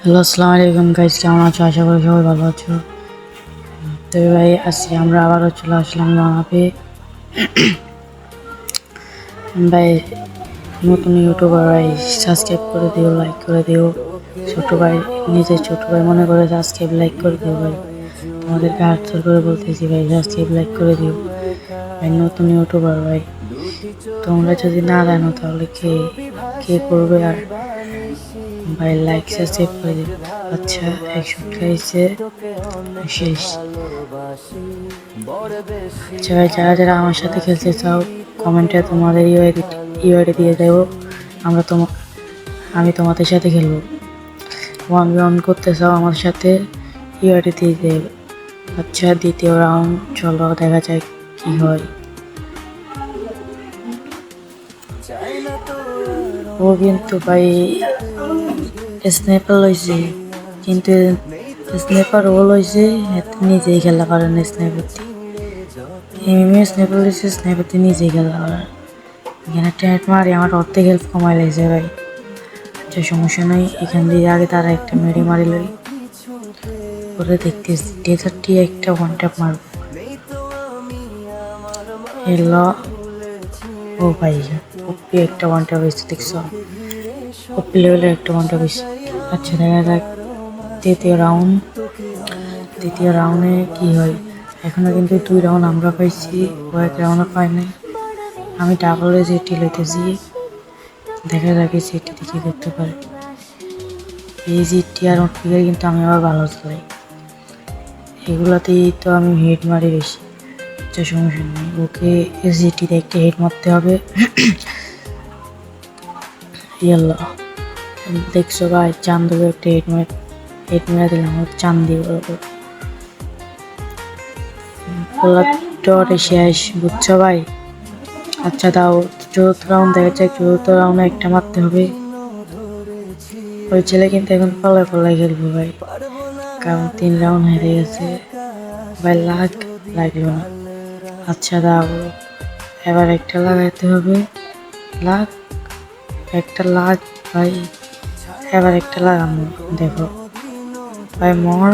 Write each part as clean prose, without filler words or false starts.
Hello, আসসালামু আলাইকুম guys, কেমন আছো? আশা করি সবাই ভালো আছো। তো ভাই আজকে আমরা আবারও চলে আসলাম জানাবে ভাই নতুন ইউটিউবার ভাই, সাবস্ক্রাইব করে দিও, লাইক করে দিও। ছোট ভাই, নিজের ছোট ভাই মনে করে সাবস্ক্রাইব লাইক করে দিও ভাই। তোমাদেরকে হাত জোর করে বলতেছি ভাই, সাবস্ক্রাইব লাইক করে দিও ভাই। নতুন ইউটিউবার ভাই, তোমরা যদি না জানো তাহলে কে কে করবে? আর ভাই লাইক সাবস্ক্রাইব করে দিও। আচ্ছা, 100 শেষ। আচ্ছা ভাই, যারা যারা আমার সাথে খেলতে চাও কমেন্টে তোমাদের ইউআইডি দিয়ে দেবো। আমি তোমাদের সাথে খেলবো। 1v1 করতে চাও আমার সাথে, ইউআইডি দিয়ে দেবে। আচ্ছা, দ্বিতীয় রাউন্ড চলো, দেখা যায় কি হয়। ও কিন্তু ভাই স্নাইপার লইছে, কিন্তু স্নাইপার ও লইছে, নিজেই খেলা পারেন স্নাইপার দিয়ে। স্নাইপার লইছে, স্নাইপার দিয়ে নিজেই খেলা পারেন। এখানে টেট মারি আমার অর্ধেক হেল্প কমাই লাগছে ভাই। আচ্ছা, সমস্যা নয়, এখান দিয়ে আগে তারা একটা মেরে মারি লই, ওরা দেখতেছি ডেজার্টটি একটা ওয়ান ট্যাপ মারব। এলো ও ভাই, ওপি একটা ওয়ান ট্যাপ হয়েছে, দেখছো? ওপি লেভেলের একটা ওয়ান ট্যাপ হয়েছে। আচ্ছা, দেখা যাক দ্বিতীয় রাউন্ডে কি হয়। এখনো কিন্তু 2 রাউন্ড আমরা পাইছি, ও 1 রাউন্ডও পাই নাই। আমি ডাবলে যেটি লইতেছি, দেখা যাক এই যেটিতে কি করতে পারে। এই জিটি আর ওটিকে কিন্তু আমি আবার ভালো চালাই, এগুলাতেই তো আমি হেড মারি বেশি। আচ্ছা, সমস্যা নেই, ওকে জিটিতে একটা হেড মারতে হবে। ইয়াল্লা, দেখছো ভাই, চান্দকে একটা হেড মেরে দিলাম, চান দিয়ে ডটে শেষ, বুঝছো ভাই? আচ্ছা দাও, চতুর্থ রাউন্ড দেখা যাক। চতুর্থ রাউন্ডে একটা মারতে হবে। ওই ছেলে কিন্তু এখন পাল্লায় খেলবো ভাই, কারণ 3 রাউন্ড হেরে গেছে ভাই। লাগলো না। আচ্ছা দাও, এবার একটা লাগাইতে হবে। একটা লাগ ভাই, এবার একটা লাগানো, দেখো ভাই মর।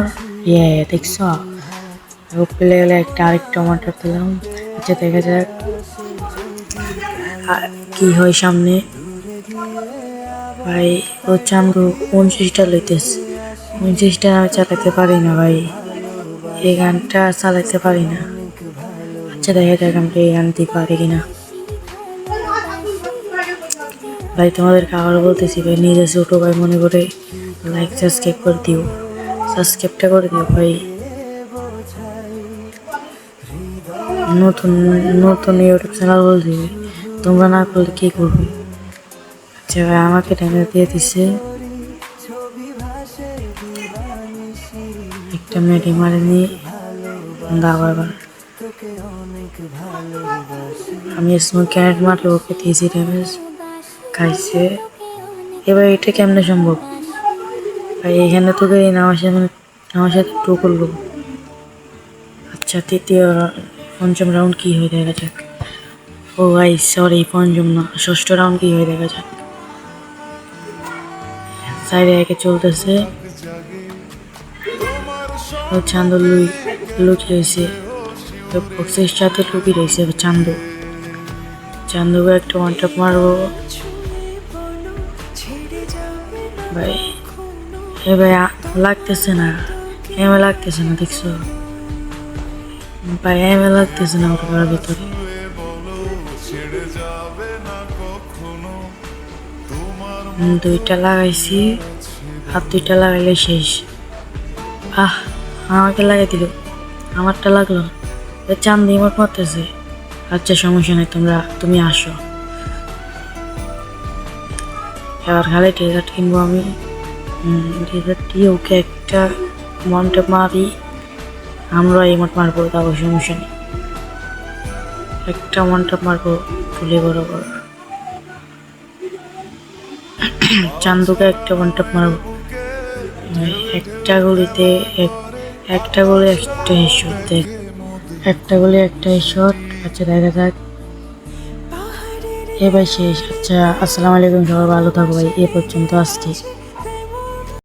দেখছো, পেলে গেলে আরেকটা টমাটো দিলাম। আচ্ছা, দেখা যাক কি হয় সামনে। ভাই ও চান্দু 29টা লইতেছে, 29টা আমি চালাতে পারি না ভাই, এই গানটা চালাতে পারি না। আচ্ছা, দেখা যাক আমরা এই গানটি পারি কিনা। ভাই তোমাদেরকে আবার বলতেছি ভাই, নিজের ছোটো ভাই মনে করে লাইক সাবস্ক্রাইব করে দিও, সাবস্ক্রাইবটা করে দিও ভাই। নতুন ইউটিউব চ্যানেল বলছি, তোমরা না করলে কি করবে? আচ্ছা ভাই, আমাকে ড্যামেজ দিয়ে দিচ্ছে, একটা মেডি মারেনি। এবার আমি স্মোক ক্যারেট মারে ওকে দিয়েছি, ড্যামেজ খাইছে। এবার এটা কেমনে সম্ভব ভাই? এখানে তো দেরি না, আমার সাথে টু করলো। আচ্ছা, পঞ্চম রাউন্ড কি হয়ে দেখা যাক। ও ভাই সরি, পঞ্চম না, ষষ্ঠ রাউন্ড কি হয়ে দেখা যাক। সাইডে একে চলতেছে, চান্দু লুকি রয়েছে, বক্সের সাথে লুকি রয়েছে। চান্দুকে একটা ওয়ান ট্যাপ মারবো ভাই। এ ভাই লাগতেছে না, দেখছো ভাই? লাগতেছে না ওটার ভিতরে। দুইটা লাগাইছি, আর 2টা লাগাইলে শেষ। আমাকে লাগাই দিল, আমারটা লাগলো না। চান্দি ইমোট মারতেছে। আচ্ছা, সমস্যা নেই, তুমি আসো। এবার খালি ডেজার্ট কিনবো আমি। ডেজার্টটি ওকে একটা মনটে মারি, আমরা ইমোট মারবো, তাও সমস্যা নেই। একটা মনটে মারবো তুলে বরাবর। চান্দুকে একটা ওয়ানট্যাপ মারবো, একটা গুলিতে একটা গুলি একটা হেডশট, একটা গুলি একটা হেডশট। আচ্ছা, দেখা যাক এবার শেষ। আচ্ছা, আসসালামু আলাইকুম, সবাই ভালো থাকো ভাই, এ পর্যন্ত আজকে।